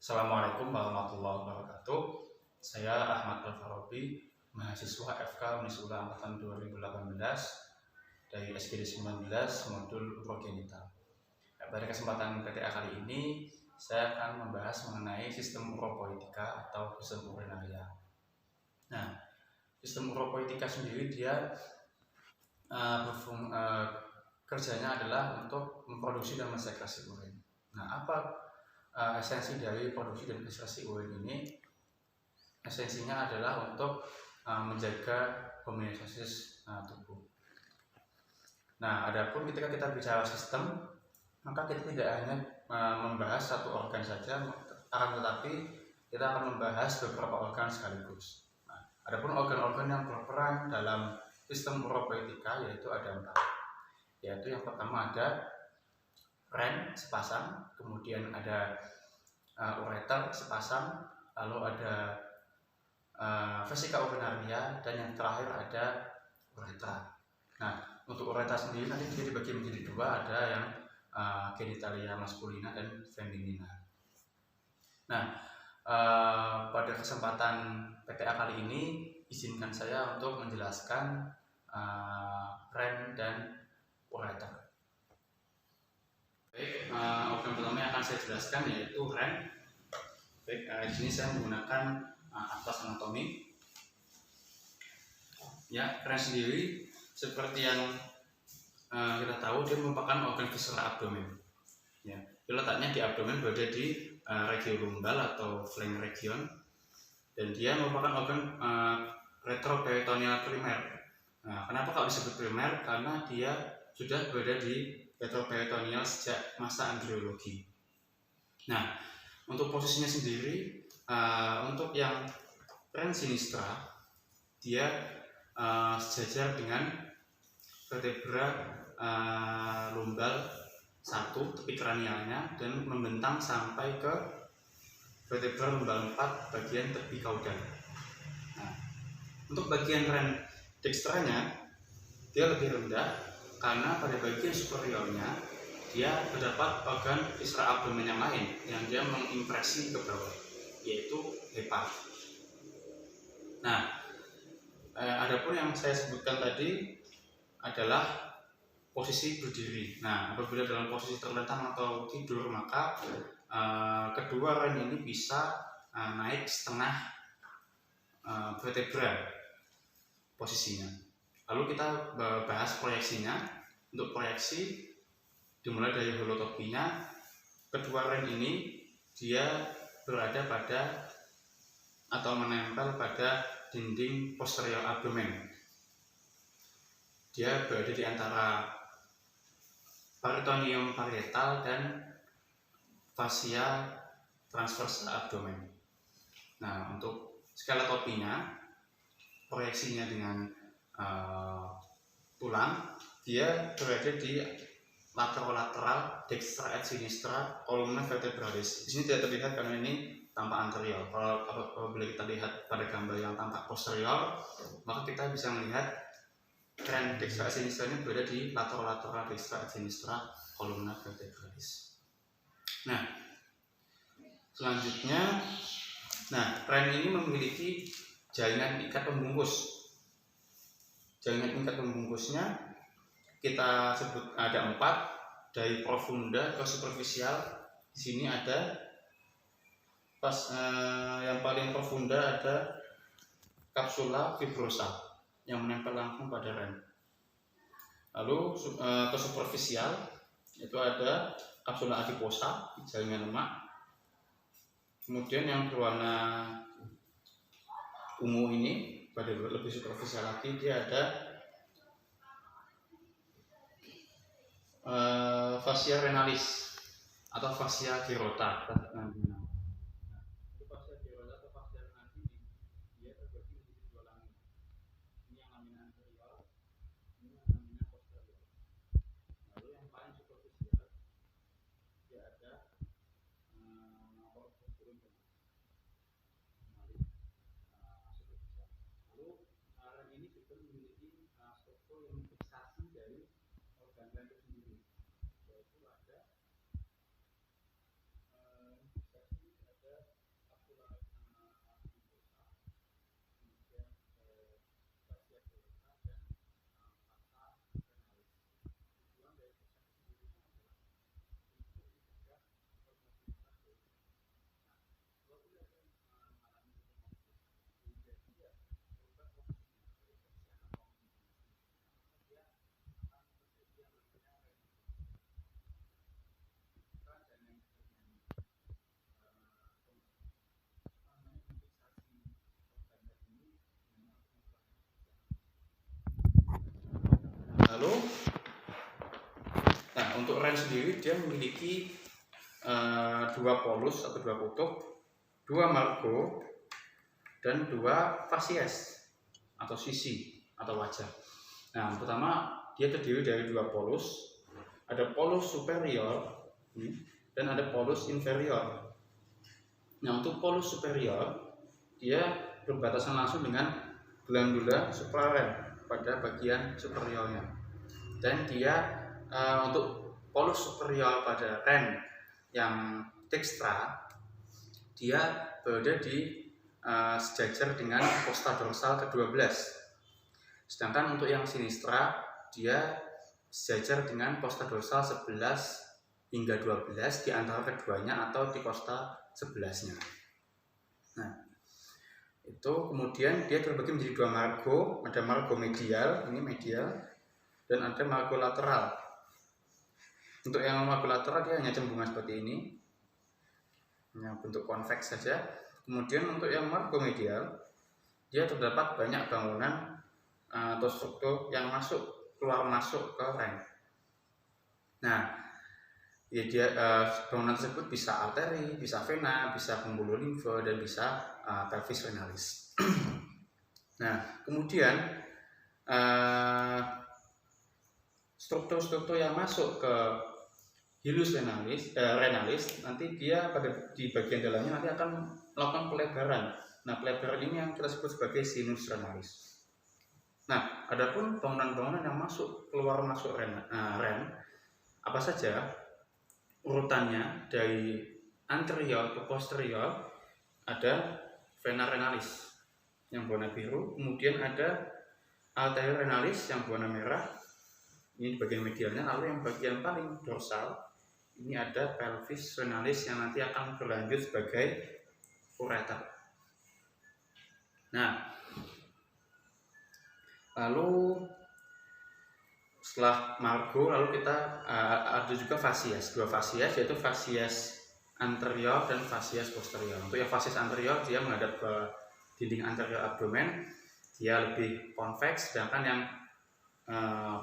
Assalamualaikum warahmatullahi wabarakatuh. Saya Ahmad Al-Farabi, mahasiswa FK Unisula Angkatan 2018 dari SGD 19 Modul Urogenital. Pada kesempatan PTA kali ini, saya akan membahas mengenai sistem uropoetika atau sistem urinaria. Nah, sistem uropoetika sendiri dia kerjanya adalah untuk memproduksi dan mensekresi urin. Nah, apa esensi dari produksi dan ekstrasi urin ini? Esensinya adalah untuk menjaga homeostasis tubuh. Nah, adapun ketika kita bicara sistem, maka kita tidak hanya membahas satu organ saja, akan tetapi kita akan membahas beberapa organ sekaligus. Nah, adapun organ-organ yang berperan dalam sistem uropoetika yaitu ada 4. Yaitu yang pertama ada ren sepasang, kemudian ada ureter sepasang, lalu ada vesika urinaria, dan yang terakhir ada uretra. Nah, untuk uretra sendiri nanti bisa dibagi menjadi 2, ada yang genitalia maskulina dan feminina. Nah, pada kesempatan PTA kali ini izinkan saya untuk menjelaskan ren dan ureter. Baik, organ pertama yang akan saya jelaskan yaitu ren. Baik, di sini saya menggunakan atlas anatomi. Ya, ren sendiri seperti yang kita tahu, dia merupakan organ visceral abdomen. Ya, letaknya di abdomen, berada di region lumbal atau flank region, dan dia merupakan organ retroperitoneal primer. Nah, kenapa kalau disebut primer? Karena dia sudah berada di retroperitoneal sejak masa embriologi. Nah, untuk posisinya sendiri, untuk yang ren sinistra, dia sejajar dengan vertebra lumbal 1, tepi kranialnya, dan membentang sampai ke vertebra lumbal 4, bagian tepi kaudal. Nah, untuk bagian ren dextranya, dia lebih rendah karena pada bagian superiornya dia terdapat organ visceral abdomen yang lain yang dia mengimpresi ke bawah, yaitu hepar. Nah, adapun yang saya sebutkan tadi adalah posisi berdiri. Nah, apabila dalam posisi terlentang atau tidur, maka kedua ren ini bisa naik setengah vertebra posisinya. Lalu kita bahas proyeksinya. Untuk proyeksi dimulai dari holotopinya, kedua ren ini dia berada pada atau menempel pada dinding posterior abdomen. Dia berada di antara peritoneum parietal dan fascia transversa abdomen. Nah, untuk skeletopinya, proyeksinya dengan tulang, dia berada di lateral dextra et sinistra columna vertebralis. Di sini tidak terlihat karena ini tampak anterior. Kalau apabila kita lihat pada gambar yang tampak posterior, maka kita bisa melihat ren dextra et sinistra ini berada di lateral dextra et sinistra columna vertebralis. Nah, selanjutnya, ren ini memiliki jaringan ikat pembungkus. Jaringan ikat pembungkusnya kita sebut ada 4, dari profunda ke superficial. Di sini ada yang paling profunda ada capsula fibrosa yang menempel langsung pada ren. Lalu ke superficial itu ada capsula adiposa, jaringan lemak. Kemudian yang berwarna ungu ini, pada lebih superficial lagi, dia ada fascia renalis atau fascia gerota. Lalu, nah untuk ren sendiri dia memiliki dua polus atau dua kutub, dua margo, dan dua fasies atau sisi atau wajah. Nah, pertama dia terdiri dari dua polus, ada polus superior dan ada polus inferior. Nah, untuk polus superior dia berbatasan langsung dengan glandula supraren pada bagian superiornya, dan dia untuk polus superior pada ren yang dextra dia berada di sejajar dengan costa dorsal ke-12. Sedangkan untuk yang sinistra dia sejajar dengan costa dorsal 11 hingga 12 di antara keduanya atau di costa 11-nya. Nah, itu kemudian dia terbagi menjadi dua margo, ada margo medial, ini medial, dan ada margo lateral. Untuk yang margo lateral dia hanya cembungan seperti ini, hanya bentuk konveks saja. Kemudian untuk yang margo medial dia terdapat banyak bangunan atau struktur yang keluar masuk ke ren. Nah, ya dia bangunan tersebut bisa arteri, bisa vena, bisa pembuluh limfe, dan bisa pelvis renalis. Nah, kemudian struktur-struktur yang masuk ke hilus renalis nanti dia di bagian dalamnya nanti akan melakukan pelebaran. Nah, pelebaran ini yang kita sebut sebagai sinus renalis. Nah, adapun bangunan-bangunan yang keluar masuk ren apa saja urutannya dari anterior ke posterior? Ada vena renalis yang warna biru, kemudian ada arteri renalis yang warna merah, ini di bagian medialnya. Lalu yang bagian paling dorsal ini ada pelvis renalis yang nanti akan berlanjut sebagai ureter. Nah, lalu setelah margo, lalu kita ada juga fasies, dua fasies, yaitu fasies anterior dan fasies posterior. Untuk yang fasies anterior dia menghadap ke dinding anterior abdomen, dia lebih konveks, sedangkan yang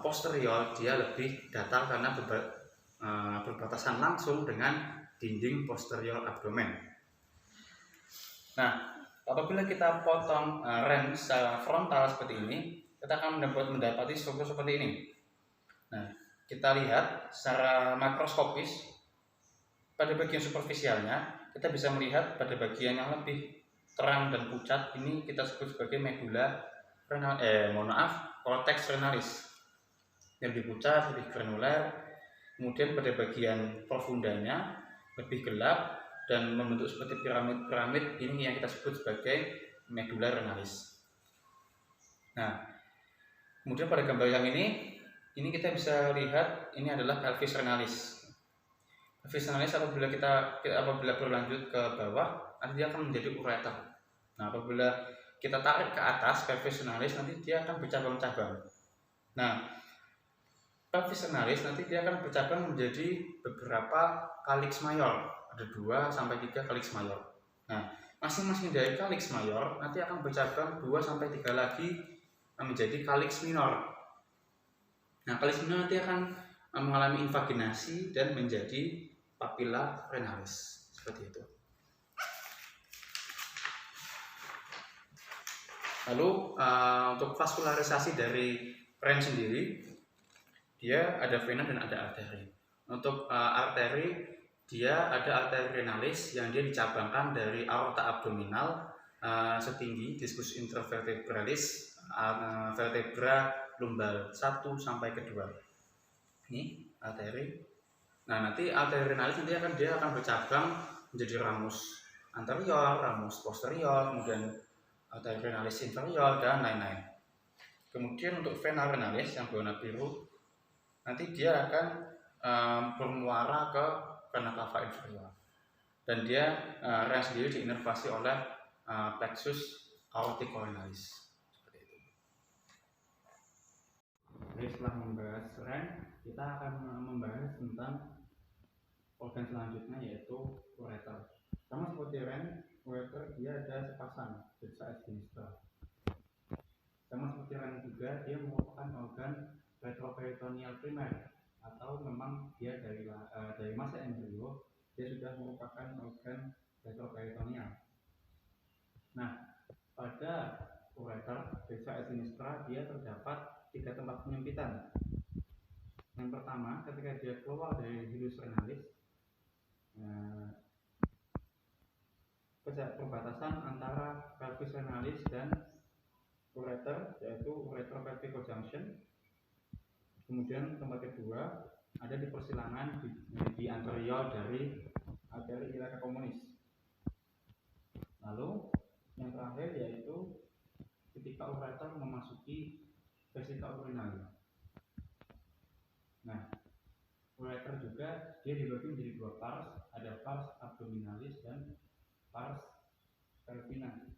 posterior dia lebih datar karena berbatasan langsung dengan dinding posterior abdomen. Nah, apabila kita potong ren secara frontal seperti ini, kita akan mendapati struktur seperti ini. Nah, kita lihat secara makroskopis pada bagian superficialnya kita bisa melihat pada bagian yang lebih terang dan pucat ini kita sebut sebagai medula cortex renalis. Yang lebih pucat, lebih granuler. Kemudian pada bagian profundanya lebih gelap dan membentuk seperti piramid-piramid, ini yang kita sebut sebagai medula renalis. Nah, kemudian pada gambar yang ini kita bisa lihat ini adalah pelvis renalis. Pelvis renalis apabila berlanjut ke bawah nanti dia akan menjadi ureter. Nah, apabila kita tarik ke atas pelvis renalis nanti dia akan bercabang-cabang. Nah, pelvis renalis nanti dia akan bercabang menjadi beberapa calyx mayor, ada 2 sampai 3 calyx mayor. Nah, masing-masing dari calyx mayor nanti akan bercabang 2 sampai 3 lagi menjadi calyx minor. Nah, calyx minor nanti akan mengalami invaginasi dan menjadi papilla renalis seperti itu. Lalu untuk vaskularisasi dari ren sendiri, dia ada vena dan ada arteri. Untuk arteri, dia ada arteri renalis yang dia dicabangkan dari aorta abdominal setinggi diskus intervertebralis vertebra lumbar 1 sampai ke 2. Ini arteri. Nah, nanti arteri renalis nanti dia akan bercabang menjadi ramus anterior, ramus posterior, kemudian arteri renalis inferior dan lain-lain. Kemudian untuk vena renalis yang berwarna biru nanti dia akan bermuara ke vena cava inferior, dan dia ren sendiri diinervasi oleh plexus aorticocoronalis. Seperti itu. Jadi setelah membahas ren, kita akan membahas tentang organ selanjutnya yaitu ureter. Sama seperti ren, ureter dia ada sepasang sisa sinistra. Sama seperti ren juga dia merupakan organ retroperitoneal primer, atau memang dia dari masa embrio dia sudah merupakan organ retroperitoneal. Nah, pada ureter desa sinistra dia terdapat 3 tempat penyempitan. Yang pertama, ketika dia keluar dari hilus renalis, perbatasan antara pelvis renalis dan ureter, yaitu uretropelvic junction. Kemudian tempat kedua ada di persilangan di anterior dari arteri iliosa communis. Lalu yang terakhir yaitu ketika ureter memasuki vesika urinaria. Nah, ureter juga dia dibagi menjadi 2 pars, ada pars abdominalis dan pars pelvina.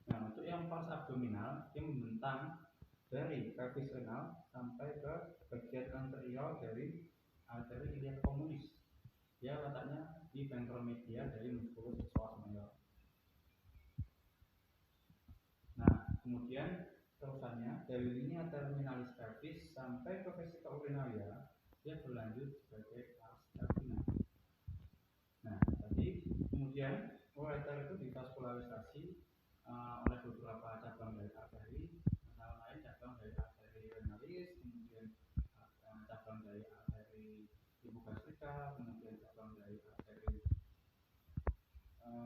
Nah, untuk yang pars abdominal yang membentang dari pelvis renal sampai ke bagian anterior dari arteri iliosa communis. Dia letaknya di ventromedia dari musculus psoas major. Nah, kemudian terusannya dari linea terminalis pelvis sampai ke vesika urinaria dia berlanjut sebagai pars pelvina. Nah, tadi kemudian ureter itu divaskularisasi oleh beberapa cabang dari arteri, antara lain cabang dari arteri renalis, kemudian cabang dari arteri hipogastrika, kemudian cabang dari arteri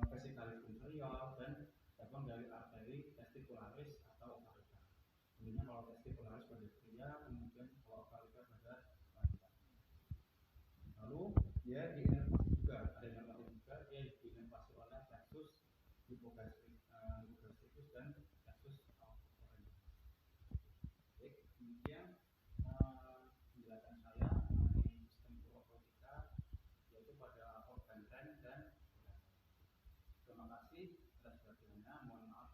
vesikalis inferior, dan cabang dari arteri testicularis atau ovarika. Intinya kalau testicularis pada pria, kemudian kalau ovarika pada wanita. Lalu dia diinervasi juga, ada inervasi juga, dia diinervasi oleh plexus hipogastricus dan plexus ovaricus. Baik, kemudian penjelasan saya mengenai sistem uropolitika yaitu pada organ ren dan terima kasih atas perhatiannya. Mohon maaf